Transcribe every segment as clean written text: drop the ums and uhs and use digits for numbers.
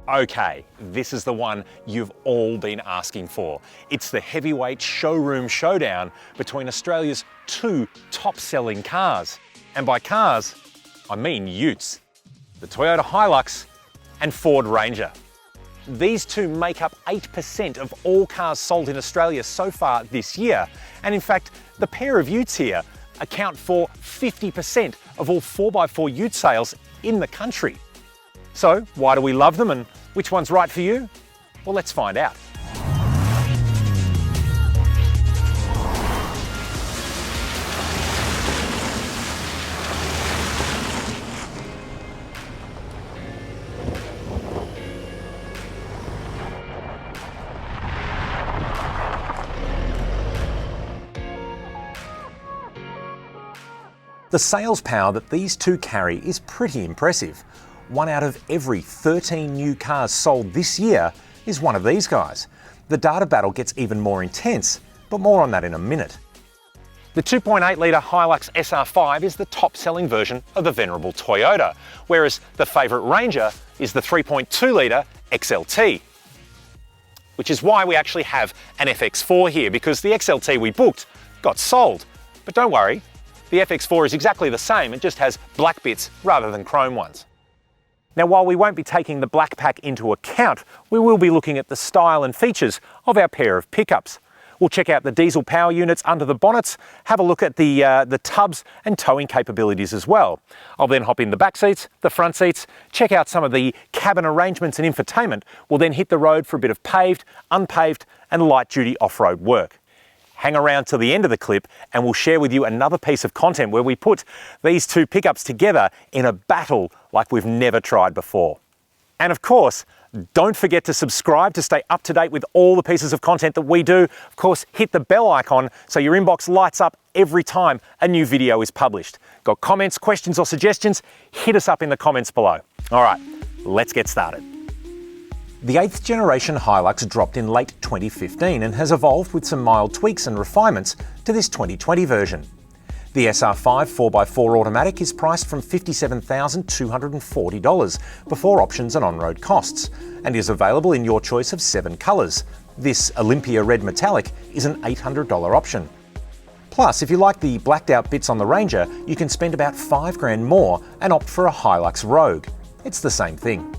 Okay, this is the one you've all been asking for. It's the heavyweight showroom showdown between Australia's two top-selling cars. And by cars, I mean utes. The Toyota Hilux and Ford Ranger. These two make up 8% of all cars sold in Australia so far this year. And in fact, the pair of utes here account for 50% of all 4x4 ute sales in the country. So why do we love them and which one's right for you? Well, let's find out. The sales power that these two carry is pretty impressive. 1 out of every 13 new cars sold this year is one of these guys. The data battle gets even more intense, but more on that in a minute. The 2.8 litre Hilux SR5 is the top-selling version of the venerable Toyota, whereas the favourite Ranger is the 3.2 litre XLT. Which is why we actually have an FX4 here, because the XLT we booked got sold. But don't worry, the FX4 is exactly the same, it just has black bits rather than chrome ones. Now, while we won't be taking the black pack into account, we will be looking at the style and features of our pair of pickups. We'll check out the diesel power units under the bonnets, have a look at the tubs and towing capabilities as well. I'll then hop in the back seats, the front seats, check out some of the cabin arrangements and infotainment. We'll then hit the road for a bit of paved, unpaved and light-duty off-road work. Hang around till the end of the clip and we'll share with you another piece of content where we put these two pickups together in a battle like we've never tried before. And of course, don't forget to subscribe to stay up to date with all the pieces of content that we do. Of course, hit the bell icon so your inbox lights up every time a new video is published. Got comments, questions or suggestions? Hit us up in the comments below. All right, let's get started. The 8th generation Hilux dropped in late 2015 and has evolved with some mild tweaks and refinements to this 2020 version. The SR5 4x4 automatic is priced from $57,240 before options and on-road costs and is available in your choice of 7 colours. This Olympia Red Metallic is an $800 option. Plus, if you like the blacked out bits on the Ranger, you can spend about $5,000 more and opt for a Hilux Rogue. It's the same thing.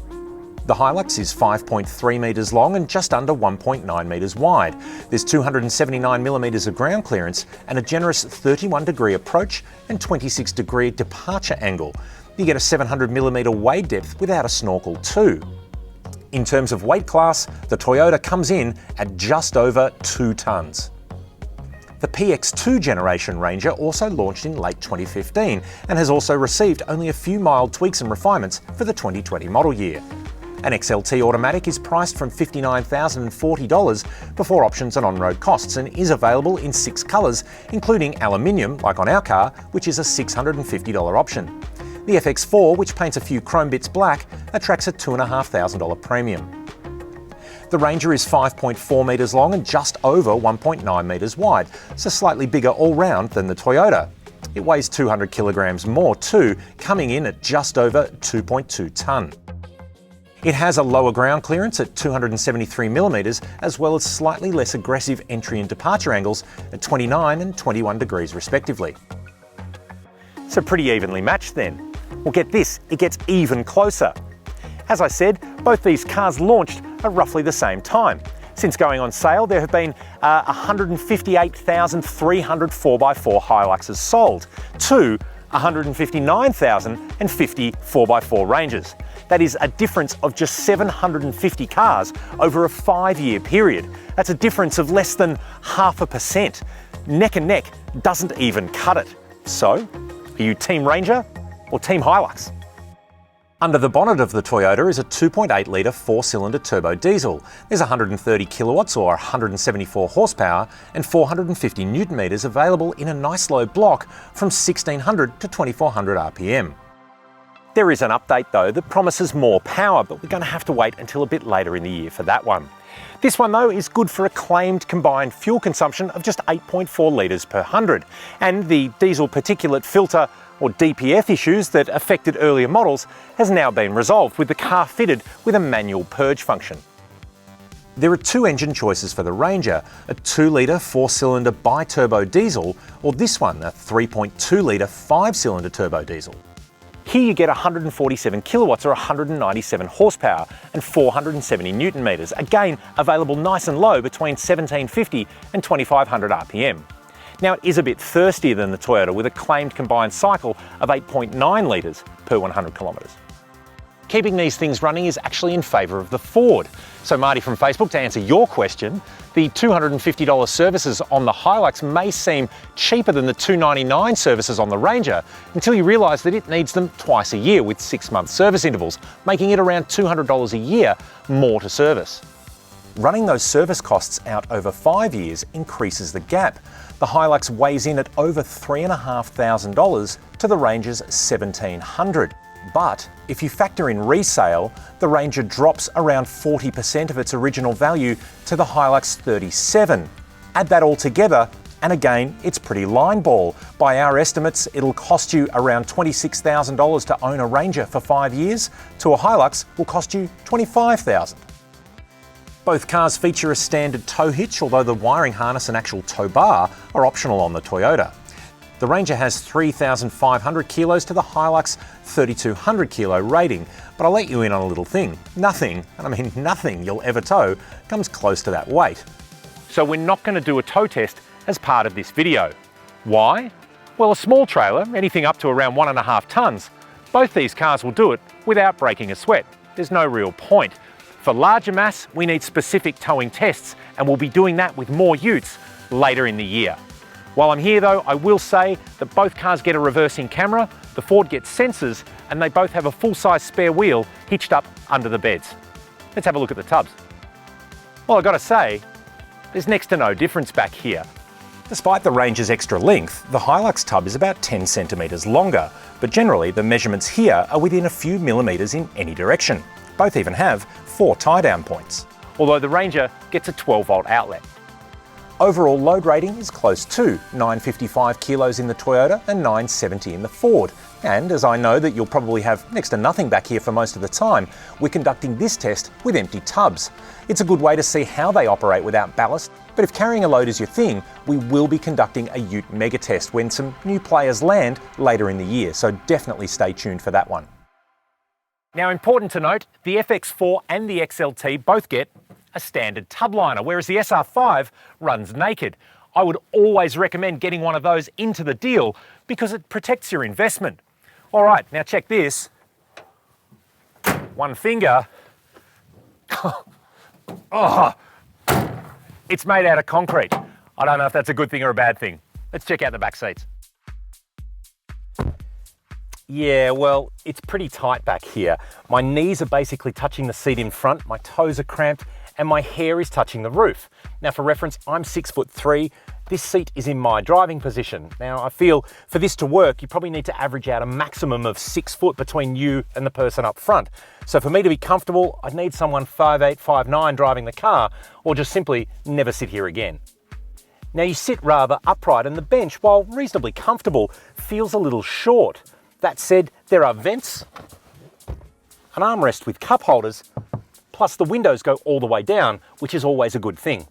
The Hilux is 5.3 metres long and just under 1.9 metres wide. There's 279mm of ground clearance and a generous 31-degree approach and 26-degree departure angle. You get a 700mm wade depth without a snorkel too. In terms of weight class, the Toyota comes in at just over 2 tonnes. The PX2 generation Ranger also launched in late 2015 and has also received only a few mild tweaks and refinements for the 2020 model year. An XLT automatic is priced from $59,040 before options and on-road costs and is available in 6 colours, including aluminium, like on our car, which is a $650 option. The FX4, which paints a few chrome bits black, attracts a $2,500 premium. The Ranger is 5.4 metres long and just over 1.9 metres wide, so slightly bigger all-round than the Toyota. It weighs 200 kilograms more too, coming in at just over 2.2 tonne. It has a lower ground clearance at 273mm as well as slightly less aggressive entry and departure angles at 29 and 21 degrees respectively. So pretty evenly matched then. Well, get this, it gets even closer. As I said, both these cars launched at roughly the same time. Since going on sale, there have been 158,300 4x4 Hiluxes sold to 159,050 4x4 Rangers. That is a difference of just 750 cars over a 5-year period. That's a difference of less than 0.5%. Neck and neck doesn't even cut it. So, are you Team Ranger or Team Hilux? Under the bonnet of the Toyota is a 2.8 litre 4-cylinder turbo diesel. There's 130 kilowatts or 174 horsepower and 450 newton metres available in a nice low block from 1600 to 2400 RPM. There is an update though that promises more power, but we're going to have to wait until a bit later in the year for that one. This one though is good for a claimed combined fuel consumption of just 8.4 litres per 100, and the diesel particulate filter or DPF issues that affected earlier models has now been resolved, with the car fitted with a manual purge function. There are two engine choices for the Ranger, a 2-litre 4-cylinder bi-turbo diesel, or this one, a 3.2-litre 5-cylinder turbo diesel. Here you get 147 kilowatts or 197 horsepower and 470 newton meters, again available nice and low between 1750 and 2500 RPM. Now it is a bit thirstier than the Toyota, with a claimed combined cycle of 8.9 litres per 100 kilometres. Keeping these things running is actually in favour of the Ford. So Marty from Facebook, to answer your question, the $250 services on the Hilux may seem cheaper than the $299 services on the Ranger until you realise that it needs them twice a year with 6-month service intervals, making it around $200 a year more to service. Running those service costs out over 5 years increases the gap. The Hilux weighs in at over $3,500 to the Ranger's $1,700. But if you factor in resale, the Ranger drops around 40% of its original value to the Hilux 37. Add that all together, and again, it's pretty line ball. By our estimates, it'll cost you around $26,000 to own a Ranger for 5 years, to a Hilux will cost you $25,000. Both cars feature a standard tow hitch, although the wiring harness and actual tow bar are optional on the Toyota. The Ranger has 3,500 kilos to the Hilux 3,200 kilo rating, but I'll let you in on a little thing. Nothing, and I mean nothing you'll ever tow, comes close to that weight. So we're not going to do a tow test as part of this video. Why? Well, a small trailer, anything up to around 1.5 tonnes, both these cars will do it without breaking a sweat. There's no real point. For larger mass, we need specific towing tests, and we'll be doing that with more utes later in the year. While I'm here though, I will say that both cars get a reversing camera, the Ford gets sensors, and they both have a full-size spare wheel hitched up under the beds. Let's have a look at the tubs. Well, I've got to say, there's next to no difference back here. Despite the Ranger's extra length, the Hilux tub is about 10 centimetres longer, but generally the measurements here are within a few millimetres in any direction. Both even have 4 tie-down points, although the Ranger gets a 12-volt outlet. Overall load rating is close to 955 kilos in the Toyota and 970 in the Ford. And as I know that you'll probably have next to nothing back here for most of the time, we're conducting this test with empty tubs. It's a good way to see how they operate without ballast, but if carrying a load is your thing, we will be conducting a ute mega test when some new players land later in the year, so definitely stay tuned for that one. Now, important to note, the FX4 and the XLT both get a standard tub liner, whereas the SR5 runs naked. I would always recommend getting one of those into the deal because it protects your investment. All right, now check this. One finger. Oh, it's made out of concrete. I don't know if that's a good thing or a bad thing. Let's check out the back seats. Yeah, well, it's pretty tight back here. My knees are basically touching the seat in front, my toes are cramped, and my hair is touching the roof. Now for reference, I'm 6'3". This seat is in my driving position. Now I feel for this to work, you probably need to average out a maximum of 6 foot between you and the person up front. So for me to be comfortable, I'd need someone 5'8", 5'9" driving the car, or just simply never sit here again. Now you sit rather upright, and the bench, while reasonably comfortable, feels a little short. That said, there are vents, an armrest with cup holders, plus the windows go all the way down, which is always a good thing.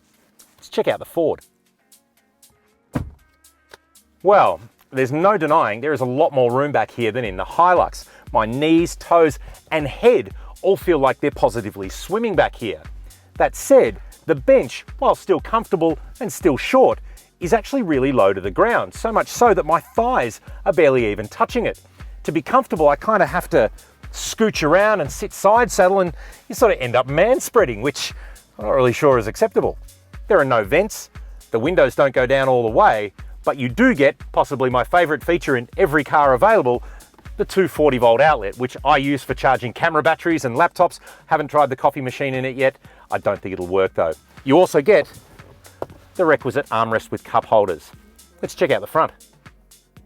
Let's check out the Ford. Well, there's no denying there is a lot more room back here than in the Hilux. My knees, toes, and head all feel like they're positively swimming back here. That said, the bench, while still comfortable and still short, is actually really low to the ground, so much so that my thighs are barely even touching it. To be comfortable, I kind of have to scooch around and sit side saddle, and you sort of end up man spreading, which I'm not really sure is acceptable. There are no vents, the windows don't go down all the way, but you do get possibly my favorite feature in every car available, the 240-volt outlet, which I use for charging camera batteries and laptops. Haven't tried the coffee machine in it yet. I don't think it'll work though. You also get the requisite armrest with cup holders. Let's check out the front.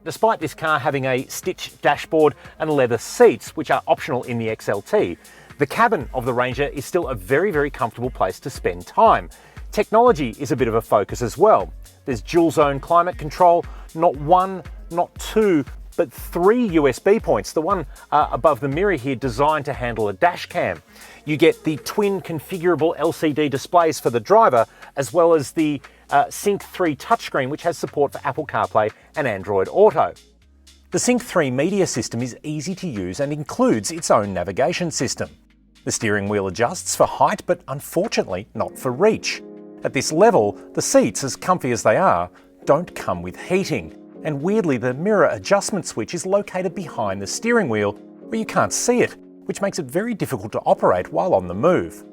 Despite this car having a stitched dashboard and leather seats, which are optional in the XLT, the cabin of the Ranger is still a very, very comfortable place to spend time. Technology is a bit of a focus as well. There's dual zone climate control, not one, not two, but 3 USB ports, the one above the mirror here designed to handle a dash cam. You get the twin configurable LCD displays for the driver, as well as the Sync 3 touchscreen, which has support for Apple CarPlay and Android Auto. The Sync 3 media system is easy to use and includes its own navigation system. The steering wheel adjusts for height, but unfortunately not for reach. At this level, the seats, as comfy as they are, don't come with heating. And weirdly, the mirror adjustment switch is located behind the steering wheel, where you can't see it, which makes it very difficult to operate while on the move.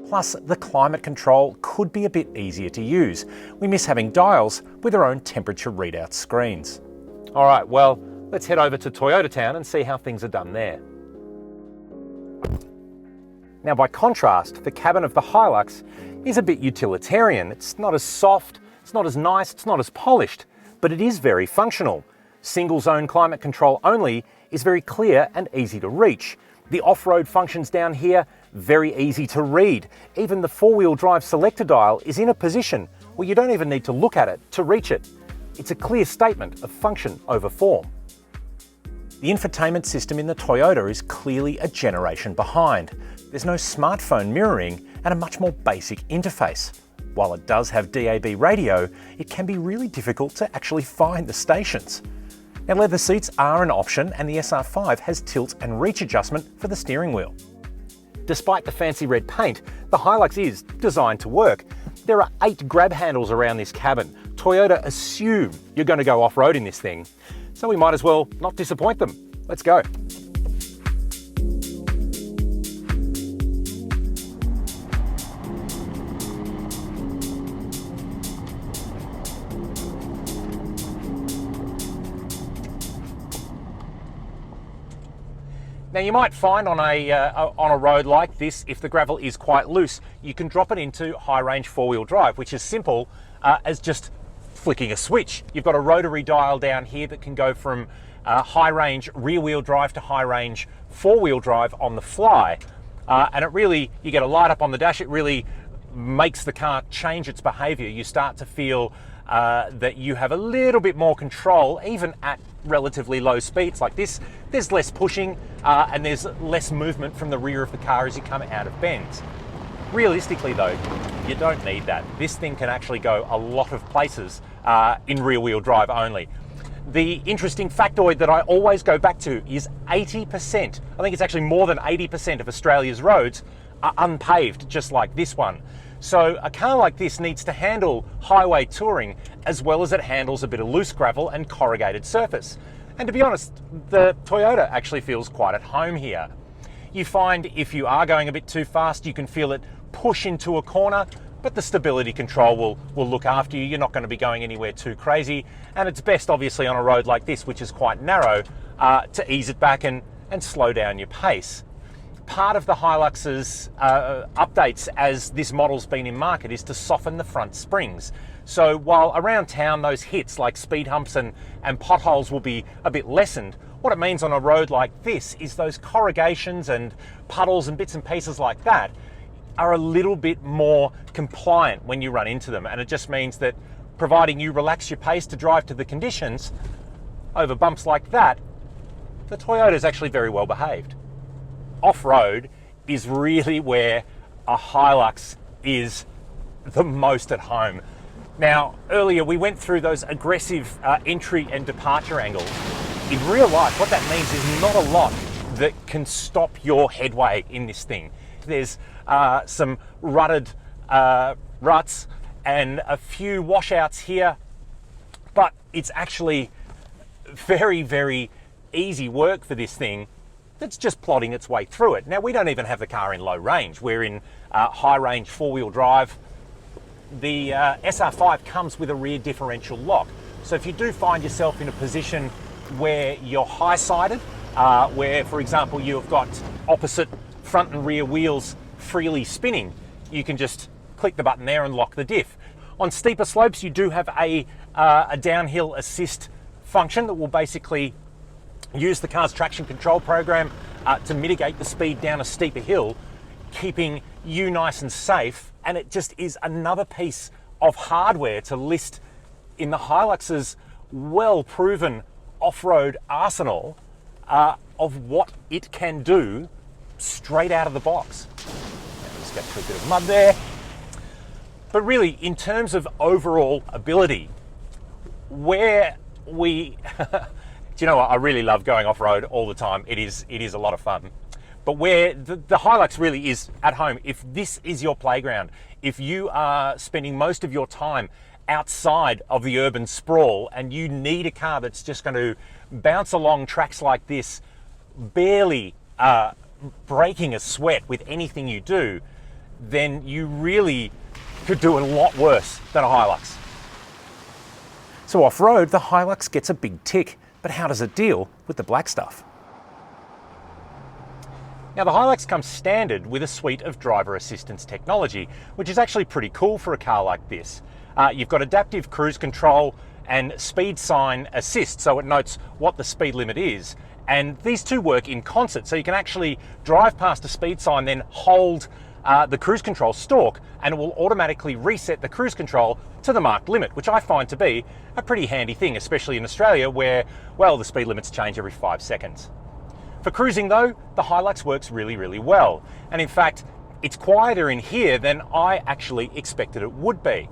Plus, the climate control could be a bit easier to use. We miss having dials with their own temperature readout screens. All right, well, let's head over to Toyota Town and see how things are done there. Now, by contrast, the cabin of the Hilux is a bit utilitarian. It's not as soft, it's not as nice, it's not as polished, but it is very functional. Single zone climate control only is very clear and easy to reach. The off-road functions down here, very easy to read. Even the four-wheel drive selector dial is in a position where you don't even need to look at it to reach it. It's a clear statement of function over form. The infotainment system in the Toyota is clearly a generation behind. There's no smartphone mirroring and a much more basic interface. While it does have DAB radio, it can be really difficult to actually find the stations. Now, leather seats are an option, and the SR5 has tilt and reach adjustment for the steering wheel. Despite the fancy red paint, the Hilux is designed to work. There are 8 grab handles around this cabin. Toyota assume you're going to go off-road in this thing, so we might as well not disappoint them. Let's go. Now, you might find on a road like this, if the gravel is quite loose, you can drop it into high-range four-wheel drive, which is simple as just flicking a switch. You've got a rotary dial down here that can go from high-range rear-wheel drive to high-range four-wheel drive on the fly. And you get a light up on the dash, it really makes the car change its behaviour. You start to feel that you have a little bit more control, even at relatively low speeds like this. There's less pushing and there's less movement from the rear of the car as you come out of bends. Realistically though, you don't need that. This thing can actually go a lot of places in rear-wheel drive only. The interesting factoid that I always go back to is 80%, I think it's actually more than 80% of Australia's roads are unpaved, just like this one. So a car like this needs to handle highway touring as well as it handles a bit of loose gravel and corrugated surface. And to be honest, the Toyota actually feels quite at home here. You find if you are going a bit too fast, you can feel it push into a corner, but the stability control will look after you. You're not going to be going anywhere too crazy. And it's best, obviously, on a road like this, which is quite narrow, to ease it back and slow down your pace. Part of the Hilux's updates as this model's been in market is to soften the front springs. So while around town those hits like speed humps and potholes will be a bit lessened, what it means on a road like this is those corrugations and puddles and bits and pieces like that are a little bit more compliant when you run into them. And it just means that providing you relax your pace to drive to the conditions over bumps like that, the Toyota is actually very well behaved. Off-road is really where a Hilux is the most at home. Now, earlier we went through those aggressive entry and departure angles. In real life, what that means is not a lot that can stop your headway in this thing. There's some rutted ruts and a few washouts here, but it's actually very, very easy work for this thing that's just plodding its way through it. Now, we don't even have the car in low range. We're in high range four-wheel drive. The SR5 comes with a rear differential lock. So if you do find yourself in a position where you're high-sided, where, for example, you've got opposite front and rear wheels freely spinning, you can just click the button there and lock the diff. On steeper slopes, you do have a downhill assist function that will basically use the car's traction control program to mitigate the speed down a steeper hill, keeping you nice and safe. And it just is another piece of hardware to list in the Hilux's well-proven off-road arsenal of what it can do straight out of the box. Just get through a bit of mud there. But really, in terms of overall ability, where we, do you know what? I really love going off-road all the time. It is a lot of fun. But where the HiLux really is at home, if this is your playground, if you are spending most of your time outside of the urban sprawl and you need a car that's just going to bounce along tracks like this, barely breaking a sweat with anything you do, then you really could do a lot worse than a HiLux. So off-road, the HiLux gets a big tick, but how does it deal with the black stuff? Now, the HiLux comes standard with a suite of driver assistance technology, which is actually pretty cool for a car like this. You've got adaptive cruise control and speed sign assist, so it notes what the speed limit is. And these two work in concert, so you can actually drive past a speed sign, then hold the cruise control stalk, and it will automatically reset the cruise control to the marked limit, which I find to be a pretty handy thing, especially in Australia where, well, the speed limits change every 5 seconds. For cruising though, the HiLux works really, really well. And in fact, it's quieter in here than I actually expected it would be.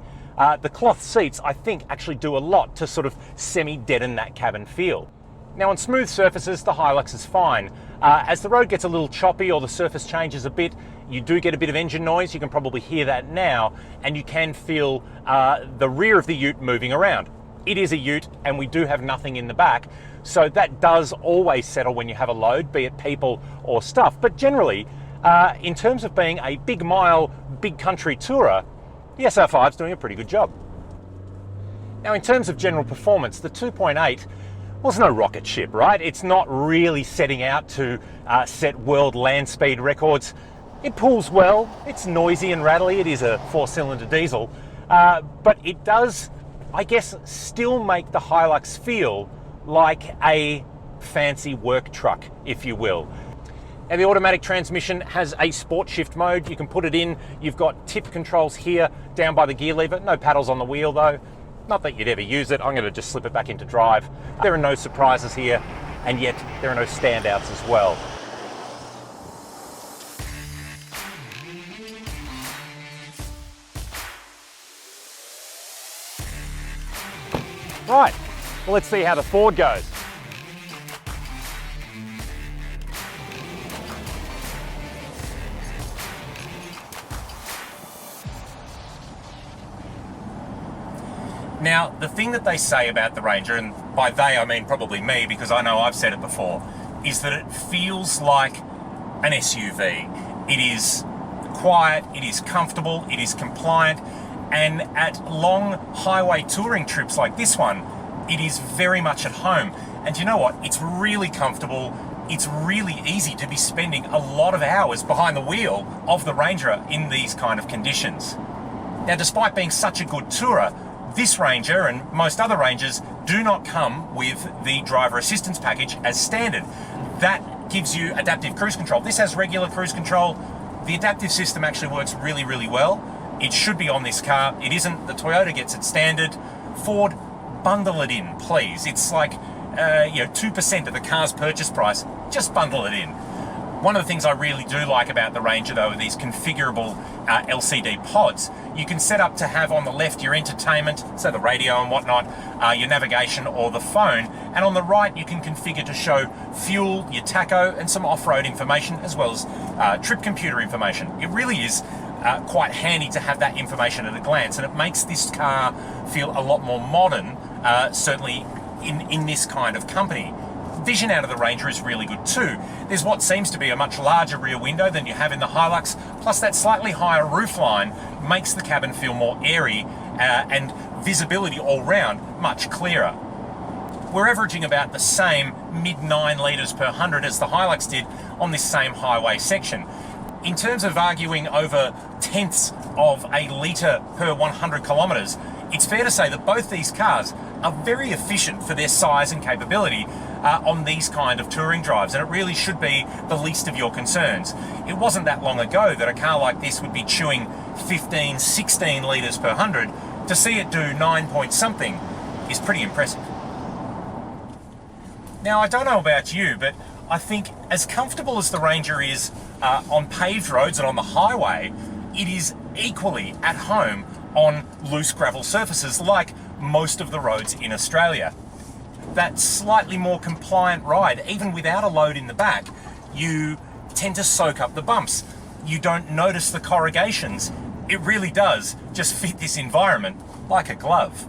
The cloth seats, I think, actually do a lot to sort of semi-deaden that cabin feel. Now on smooth surfaces, the HiLux is fine. As the road gets a little choppy or the surface changes a bit, you do get a bit of engine noise. You can probably hear that now, and you can feel the rear of the ute moving around. It is a ute, and we do have nothing in the back, so that does always settle when you have a load, be it people or stuff. But generally, in terms of being a big mile, big country tourer, the SR5 is doing a pretty good job. Now in terms of general performance, the 2.8, well, it's no rocket ship, right? It's not really setting out to set world land speed records. It pulls well, it's noisy and rattly, it is a 4-cylinder diesel, but it does, I guess, still make the HiLux feel like a fancy work truck, if you will. Now the automatic transmission has a sport shift mode. You can put it in. You've got tip controls here down by the gear lever. No paddles on the wheel though. Not that you'd ever use it. I'm going to just slip it back into drive. There are no surprises here, and yet there are no standouts as well. Right, well, let's see how the Ford goes. Now, the thing that they say about the Ranger, and by they I mean probably me because I know I've said it before, is that it feels like an SUV. It is quiet, it is comfortable, it is compliant, and at long highway touring trips like this one, it is very much at home. And you know what? It's really comfortable. It's really easy to be spending a lot of hours behind the wheel of the Ranger in these kind of conditions. Now, despite being such a good tourer, this Ranger and most other Rangers do not come with the driver assistance package as standard. That gives you adaptive cruise control. This has regular cruise control. The adaptive system actually works really, really well. It should be on this car. It isn't. The Toyota gets it standard. Ford, bundle it in, please. It's like 2% of the car's purchase price. Just bundle it in. One of the things I really do like about the Ranger though are these configurable LCD pods. You can set up to have on the left your entertainment, so the radio and whatnot, your navigation or the phone, and on the right you can configure to show fuel, your tacho, and some off-road information as well as trip computer information. It really is quite handy to have that information at a glance, and it makes this car feel a lot more modern, certainly in this kind of company. Vision out of the Ranger is really good too. There's what seems to be a much larger rear window than you have in the HiLux, plus that slightly higher roofline makes the cabin feel more airy and visibility all round much clearer. We're averaging about the same mid-9 litres per 100 as the HiLux did on this same highway section. In terms of arguing over tenths of a litre per 100 kilometres, it's fair to say that both these cars are very efficient for their size and capability on these kind of touring drives, and it really should be the least of your concerns. It wasn't that long ago that a car like this would be chewing 15, 16 litres per 100. To see it do 9 point something is pretty impressive. Now, I don't know about you, but I think as comfortable as the Ranger is on paved roads and on the highway, it is equally at home on loose gravel surfaces like most of the roads in Australia. That slightly more compliant ride, even without a load in the back, you tend to soak up the bumps. You don't notice the corrugations. It really does just fit this environment like a glove.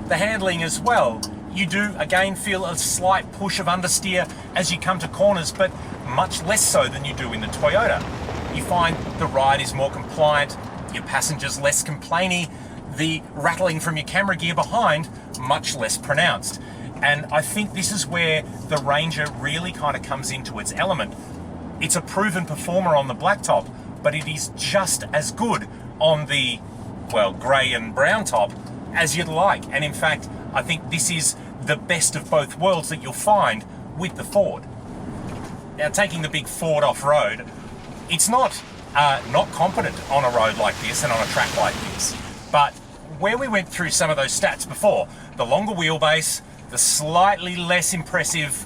The handling as well, you do again feel a slight push of understeer as you come to corners, but much less so than you do in the Toyota. You find the ride is more compliant, your passengers less complainy, the rattling from your camera gear behind much less pronounced. And I think this is where the Ranger really kind of comes into its element. It's a proven performer on the blacktop, but it is just as good on the, well, grey and brown top as you'd like. And in fact, I think this is the best of both worlds that you'll find with the Ford. Now, taking the big Ford off-road, it's not competent on a road like this and on a track like this. But where we went through some of those stats before, the longer wheelbase, the slightly less impressive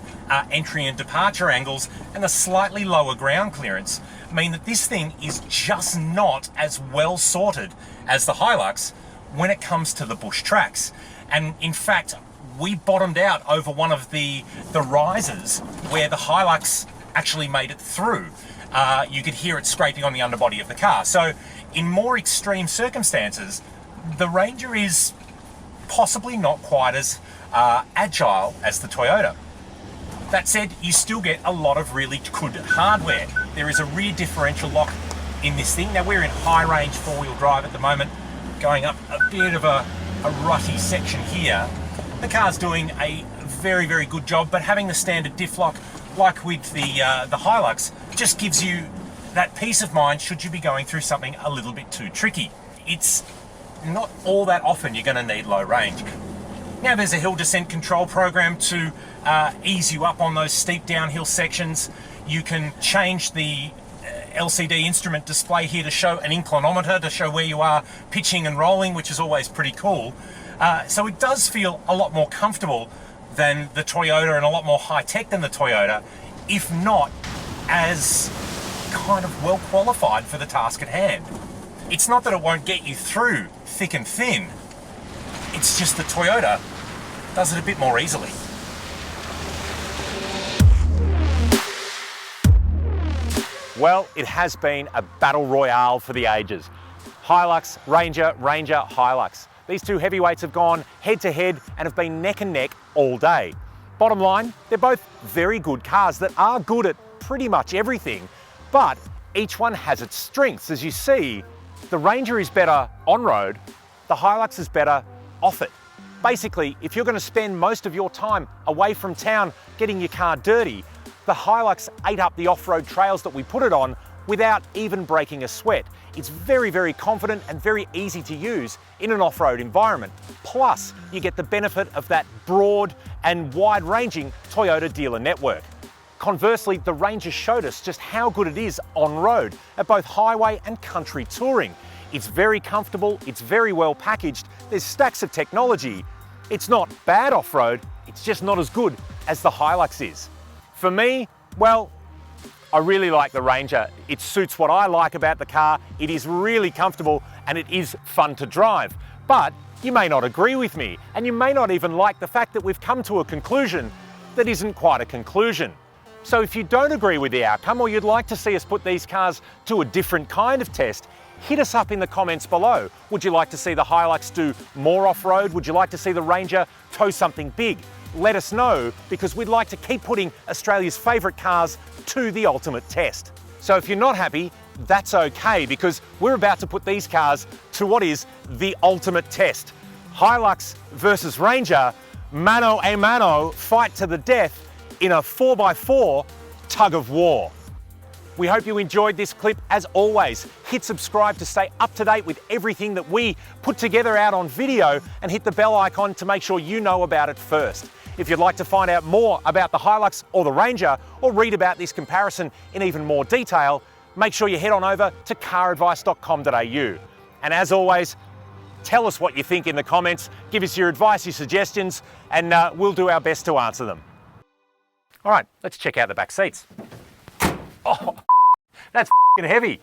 entry and departure angles, and the slightly lower ground clearance mean that this thing is just not as well sorted as the Hilux when it comes to the bush tracks. And in fact, we bottomed out over one of the rises where the Hilux actually made it through. You could hear it scraping on the underbody of the car. So in more extreme circumstances, the Ranger is possibly not quite as agile as the Toyota. That said, you still get a lot of really good hardware. There is a rear differential lock in this thing. Now, we're in high range four-wheel drive at the moment, going up a bit of a rutty section here. The car's doing a very, very good job, but having the standard diff lock, like with the Hilux, just gives you that peace of mind should you be going through something a little bit too tricky. It's not all that often you're going to need low range. Now, there's a hill descent control program to ease you up on those steep downhill sections. You can change the LCD instrument display here to show an inclinometer to show where you are pitching and rolling, which is always pretty cool. So it does feel a lot more comfortable than the Toyota and a lot more high-tech than the Toyota, if not as kind of well qualified for the task at hand. It's not that it won't get you through thick and thin, it's just the Toyota does it a bit more easily. Well, it has been a battle royale for the ages. Hilux, Ranger, Ranger, Hilux. These two heavyweights have gone head to head and have been neck and neck all day. Bottom line, they're both very good cars that are good at pretty much everything, but each one has its strengths. As you see, the Ranger is better on-road, the Hilux is better off it. Basically, if you're going to spend most of your time away from town getting your car dirty, the Hilux ate up the off-road trails that we put it on without even breaking a sweat. It's very, very confident and very easy to use in an off-road environment. Plus, you get the benefit of that broad and wide-ranging Toyota dealer network. Conversely, the Ranger showed us just how good it is on-road at both highway and country touring. It's very comfortable, it's very well packaged, there's stacks of technology. It's not bad off-road, it's just not as good as the Hilux is. For me, well, I really like the Ranger. It suits what I like about the car. It is really comfortable and it is fun to drive. But you may not agree with me, and you may not even like the fact that we've come to a conclusion that isn't quite a conclusion. So if you don't agree with the outcome, or you'd like to see us put these cars to a different kind of test, hit us up in the comments below. Would you like to see the Hilux do more off-road? Would you like to see the Ranger tow something big? Let us know, because we'd like to keep putting Australia's favourite cars to the ultimate test. So if you're not happy, that's okay, because we're about to put these cars to what is the ultimate test. Hilux versus Ranger, mano a mano, fight to the death in a 4x4 tug of war. We hope you enjoyed this clip. As always, hit subscribe to stay up to date with everything that we put together out on video, and hit the bell icon to make sure you know about it first. If you'd like to find out more about the Hilux or the Ranger, or read about this comparison in even more detail, make sure you head on over to Caradvice.com.au. And as always, tell us what you think in the comments, give us your advice, your suggestions, and we'll do our best to answer them. All right, let's check out the back seats. Oh, that's heavy.